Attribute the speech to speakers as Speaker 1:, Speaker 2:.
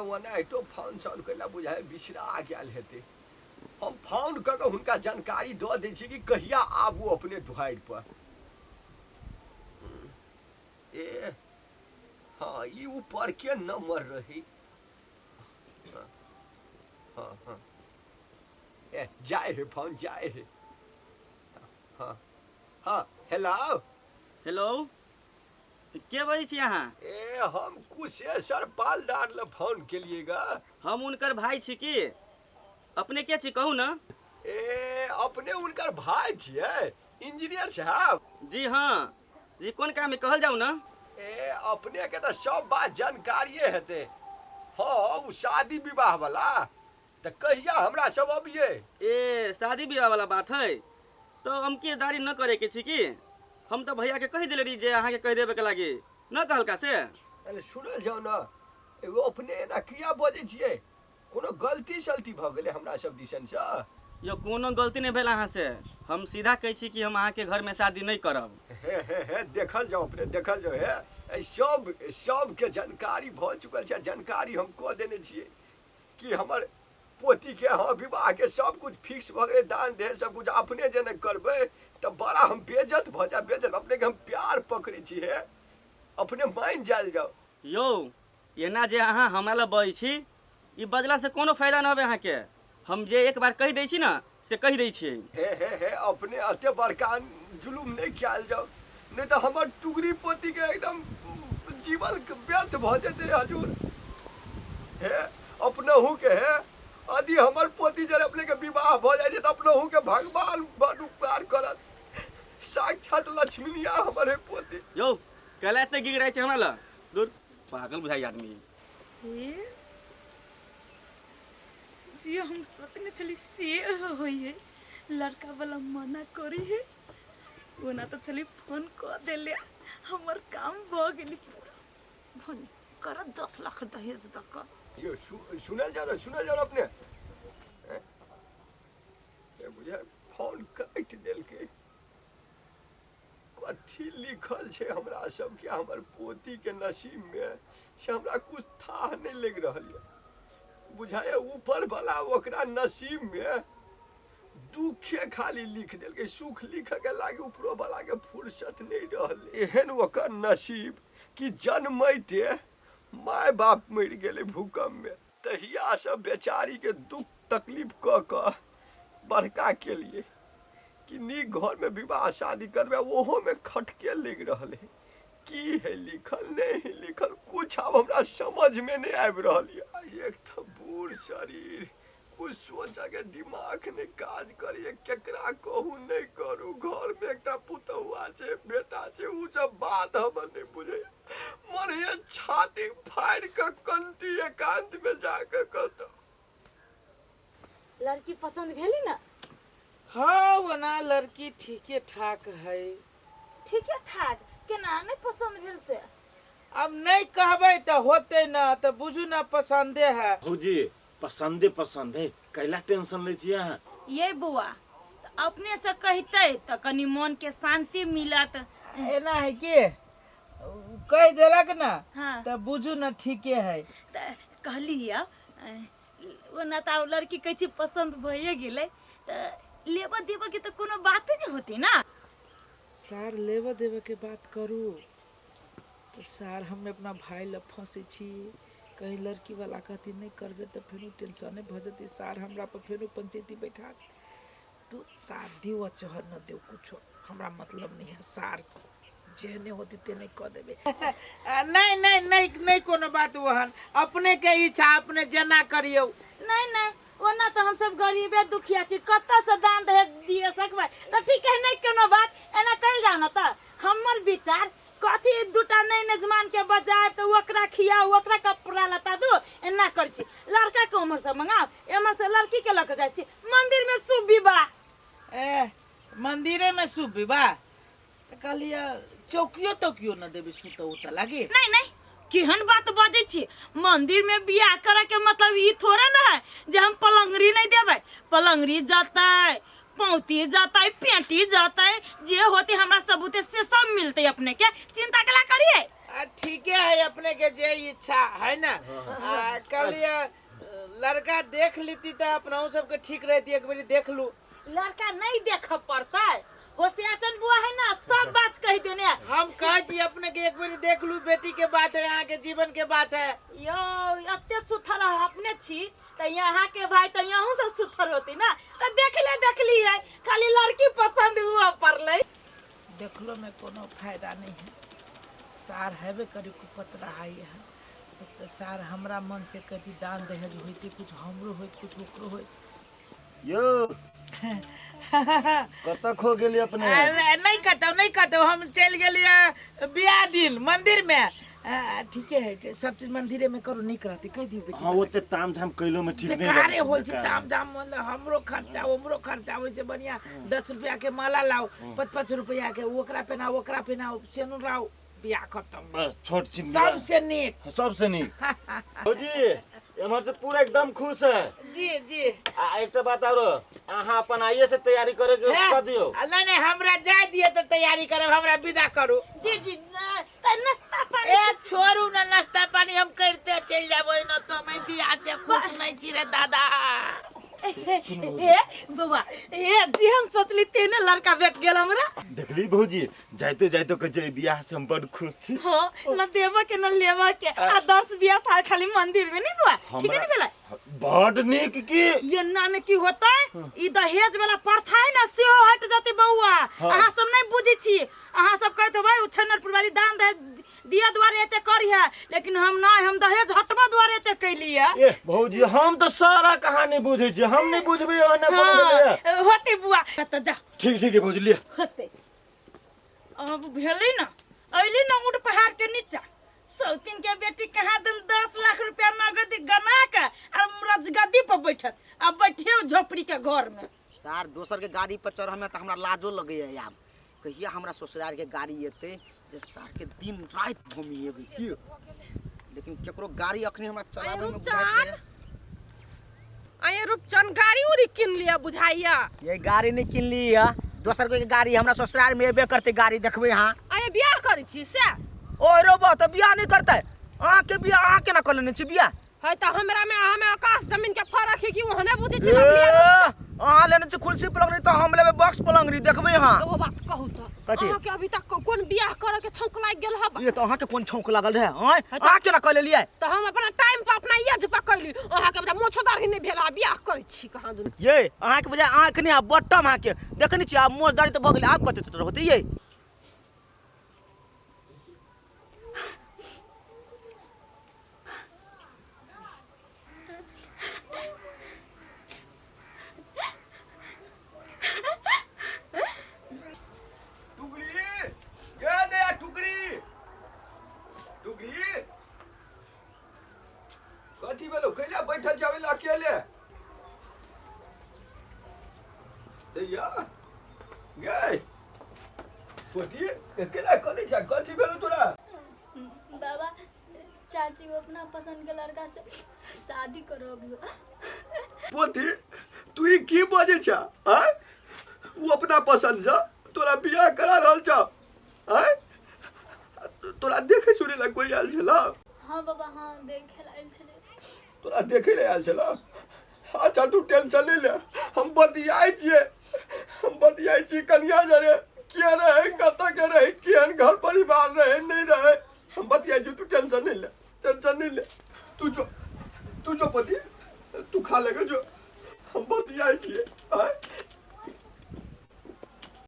Speaker 1: ओनाहितो phone सोन कैला बुझाए बिसरा गेल हेतै। हम फोन कऽ कऽ हुनका जानकारी दऽ दै छी कि कहिया आबू अपने दुआरि पर। ए हाँ ई ऊपर के नंबर रही। हाँ हाँ हाँ ए जाए है फोन जाए है। हाँ हाँ हेलो
Speaker 2: हेलो के बजै छी अहाँ?
Speaker 1: ए हम कुशेश्वर पालदार ले फोन केलिएगा।
Speaker 2: हम उनकर भाई छी की? अपने के छी कहू ना?
Speaker 1: ए अपने उनकर भाई छियै इंजीनियर साहब?
Speaker 2: जी हाँ जी, कोन काम में कहल जाऊ ना?
Speaker 1: ए अपने के तो सब बात जानकारिए हेतै। हाँ उ शादी विवाह वाला तो कहिया हमरा सब अबिए?
Speaker 2: ए शादी ब्याह वाला बात है तो हम के दारी न करे के छी की? हम तो भैया के कह दिले रही जे अहाँ के कह देबे के लागी न कहलका से।
Speaker 1: अरे सुनल जाओ ना एगो अपने ना किया बजै छियै? कोनो गलती सलती भ गेलै हमरा सब दिसन से?
Speaker 2: यो कोनो गलती नहीं भेल अहाँ से। हम सीधा कहे छी कि हम अहाँ के घर में शादी नहीं करब।
Speaker 1: हे देखल जाओ अपने देखल जाओ हे सब के जानकारी भ चुकल छै। जानकारी हम कह देने छियै कि हमर पोती के हाँ विवाह के सब कुछ फिक्स भ गेलै। दान दे सब कुछ अपने जे नहीं करबै तो बड़ा हम बेइज्जत भ जाब। बेइज्जत अपने के हम प्यार पकड़े छी हे अपने मान जाल जाओ।
Speaker 2: यो एना जे अहाँ हमरा ल बजै छी ई बजला से कोनो फायदा न होबे अहाँ के। हम जे एक बार कह दै छी ना से कह दै छियै।
Speaker 1: हे अपने अते बड़का जुलुम नहीं किया जाओ नहीं तो हमर टुकड़ी पोती के एकदम जीवन व्यर्थ भ जेतै हजूर। हे अपनहु के हे यदि हमर पोती जरे अपने के विवाह भ जाय छै त अपनहु के भगवान बड़ उपकार करत। साक्षात लक्ष्मीनिया हमर हे पोती।
Speaker 2: यो कला इतने गिर रहे हमरा ला दूर पागल बुझाई आदमी।
Speaker 3: जी हम सोचने चली से होई है लड़का वाला मना करी है वो ना तो चली फोन कर देले हमर काम भ गेली पूरा। फोन कर 10 लाख दहेज तक।
Speaker 1: यो सुनल जाओ अपने ए बुझे फोन काट देल के। कथी लिखल छै हमरा सब के हमर पोती के नसीब में से हमरा कुछ था नहीं लग रहल है। बुझाए ऊपर वाला ओकरा नसीब में दुखे खाली लिख देल के। सुख लिख के लागे ऊपरो वाला के फुर्सत नहीं रहल। एहन ओकर नसीब कि जन्मैते माय बाप मर गेले भूकंप में। तहिया से बेचारी के दुख तकलीफ क बड़का के लिए कि नीक घर में विवाह शादी करबे ओहो में खटके लग रहल है। की है लिखल नहीं लिखल कुछ अब हमरा समझ में नहीं आबि रहल है। एक तो बूढ़ शरीर कुछ सोचा के दिमाग ने काज करिए केकरा कहू नहीं करू। घर में एकटा पुतहुआ छै बेटा छै उ सब बात हम नहीं बुझे। मन ये छाती फाड़ के कंती एकांत में जाके कहता।
Speaker 3: लड़की पसंद भेली ना?
Speaker 4: हाँ वो ना लड़की ठीके ठाक है।
Speaker 3: ठीक है ठाक केना नहीं पसंद भेल से?
Speaker 4: अब नहीं कहबे तो होते ना तो बुझू ना पसंदे है।
Speaker 5: भौजी पसंदे पसंद है कैला टेंशन ले छी अहाँ?
Speaker 3: ये बुआ तो अपने से कहते तो कनी मन के शांति मिलत।
Speaker 4: एना है कि कह देलक ना
Speaker 3: हाँ
Speaker 4: तो बुझू ना ठीके है।
Speaker 3: कहलिए वो ना तो लड़की कह पसंद भइए गेले तो लेबा देबा के तो कोनो बात नहीं होती ना।
Speaker 4: सार लेवा देवा के बात करू तो सार हम अपना भाई ला फंसे छी। कहीं लड़की वाला कहती नहीं करबे तो फिर टेंशन भ जती। सार हमरा पर फिर पंचायती बैठा तू सार दियो चाहे न दियो कुछ हमरा मतलब नहीं है। सार जेने होती तेने कह देबे। नहीं नहीं नहीं नहीं कोनो बात वहन अपने के इच्छा अपने जना करियो।
Speaker 3: नहीं नहीं ओना तो हम सब गरीब है दुखिया छी कत्ता से दान दहेज दिए सकबे तो ठीक है नहीं कोनो बात एना कल जाओ ना। तो हमर विचार कथी दुटा नहीं नजमान के बजाय तो ओकरा खियाओ ओकरा कपड़ा लता दो एना कर छी। लड़का के उम्र से मंगाओ एमर से लड़की के लक जाय छी मंदिर में शुभ विवाह।
Speaker 4: मंदिरे में शुभ विवाह तो कहलिए चौकियो तौकियो न देबे सुत उत लागे।
Speaker 3: नहीं नहीं केहन बात बजे छी। मंदिर में बियाह करे के मतलब ई थोड़ा ना है जे हम पलंगरी नहीं देबे। पलंगरी जाता पौती जाता पेटी जाता जे होती हमरा सबूते से सब मिलते अपने के चिंता कला करिए।
Speaker 4: ठीक है अपने के जे इच्छा है ना। कल ये लड़का देख लेती तो अपना सबके ठीक रहती, एक बार देख लू।
Speaker 3: लड़का नहीं देख पड़ता है, होशियाचन बुआ है ना, सब बात कह देने।
Speaker 4: हम कह जी अपने के एक बार देख लू, बेटी के बात है, यहाँ के जीवन के बात है।
Speaker 3: यो अत्ते सुथर अपने छी तो यहाँ के भाई तो यहाँ से सुथर होती ना, तो देख ली है, खाली लड़की पसंद हुआ पर ले।
Speaker 4: देखलो में कोनो फायदा नहीं है, सार हेबे करी कुपत रहा है। तो सार हमरा मन से कभी दान दहेज होती, कुछ हमरो होत कुछ ओकरो होत।
Speaker 5: यो कतक हो गेली अपने?
Speaker 4: नहीं कतो हम चल गेलिए बियाह दिन मंदिर में। ठीक है, सब चीज मंदिरे में करो, नहीं करती कह दियो बेटी।
Speaker 5: हां ओते ताम झाम कइलो में ठीक नहीं
Speaker 4: बेकारे हो जी, ताम झाम मतलब हमरो खर्चा हमरो खर्चा वैसे बढ़िया 10 रुपया के माला लाओ, 5-5 रुपया के ओकरा पहनाओ सेनु लाओ, बियाह खत्म।
Speaker 5: बस छोट छिन
Speaker 4: सबसे नीक
Speaker 5: भौजी एमहर से पूरा एकदम खुश है
Speaker 4: जी।
Speaker 5: एक तो बात और अहाँ अपन आइए से तैयारी करे के कह दियो।
Speaker 4: नहीं हमरा जाय दिए तो तैयारी करब, हमरा विदा करू।
Speaker 3: जी नाश्ता पानी
Speaker 4: ए छोड़ू ना, नाश्ता पानी हम करते चल जाबो न, तो मैं बियाह से खुश नहीं छी रे दादा।
Speaker 3: बाबा ये जेहन सोचली तेने लड़का भेट गेल हमरा।
Speaker 5: देखली भौजी जाइते कहे बियाह से हम बड़ खुश छी।
Speaker 3: हां न देवा के न लेवा के आदर्श बियाह था खाली मंदिर में नहीं बुआ, ठीक है नहीं भेला?
Speaker 5: बड़ नीक की
Speaker 3: ये नाम की होता है ई दहेज वाला प्रथा है ना, से हट जाते बउआ। अहाँ सब नहीं बुझी छी, अहाँ सब कहते भाई उछनरपुर वाली दान दहेज दिया द्वारे एते करी है, लेकिन हम दहेज हटवा द्वारे एते कैली है।
Speaker 5: ए भौजी हम तो सारा कहानी बुझे छी, हम नहीं बुझबे ओने बोल
Speaker 3: होती बुआ त जा।
Speaker 5: ठीक है भौजी ले
Speaker 3: होते अब भेली ना, अइली ना ऊंट पहाड़ के नीचा, सौतीन के बेटी कहाँ दिन 10 लाख रुपया नगदी गना के और रजगद्दी पर बैठत, अब बैठे झोपड़ी के घर में।
Speaker 6: सार दोसर के गाड़ी पर चढ़ में तो हमरा लाजो लगे है यार, कहिया हमरा ससुराल के गाड़ी एते जे सार के दिन रात घूमी हेबे की, लेकिन केकरो गाड़ी अखनी हमरा चलावे में बुझाइत है।
Speaker 7: आये रूपचंद गाड़ी उरी किन लिया बुझाइया।
Speaker 6: ये गाड़ी नहीं किन ली है, दोसर के गाड़ी हमरा ससुराल में एबे करते, गाड़ी देखबे हां।
Speaker 7: आये बियाह करै छी से?
Speaker 6: ओए रोबो त बियाह नहीं करते, आं के बियाह आं केना कर लेने छी बियाह?
Speaker 7: है त हमरा में हमें आकाश जमीन के फर्क है कि ओहने बुझे छी बियाह।
Speaker 6: आं लेने छी कुर्सी पलंग नहीं तो हम लेबे बॉक्स पलंग री देखबे हां।
Speaker 7: एगो बात कहू त,
Speaker 6: कथी?
Speaker 7: अहाँ के अभी तक कोन बियाह करे के छौक लाग गेल हबा?
Speaker 6: ये तो आं के कोन छौक लागल रहे, आं केना कर लेलिए?
Speaker 7: त हम अपना टाइम पर अपना एज पकैली, अहाँ के बता मोछदार नहीं भेला, बियाह करै छी कहां दुन।
Speaker 6: ये आं के बजाय आंख नहीं आ बट्टम आं के देखनी छी, आ मोजदारी तो भ गेल, आप कते तो होते ये।
Speaker 1: कथी भेलो कैला बैठल जावे ला अकेले? दैया गए पोती केला करे छ, कथी भेलो तोरा?
Speaker 8: बाबा चाची वो अपना पसंद के लड़का से शादी करोगी।
Speaker 1: पोती तू ई की बजे छ? हां वो अपना पसंद से तोरा बियाह करा रहल छ? हां तोरा देखे सुने ला कोई आयल छला?
Speaker 8: हाँ बाबा हाँ देखे आयल छले।
Speaker 1: तोरा देखे ले आयल छला? अच्छा तू टेंशन नहीं ले, हम बतियाई छी कन्या जरे किया रहे, कता के रहे, कियन घर परिवार रहे नहीं रहे, हम बतियाई छी, तू टेंशन नहीं ले। तू जो पति तू खा लेगा जो।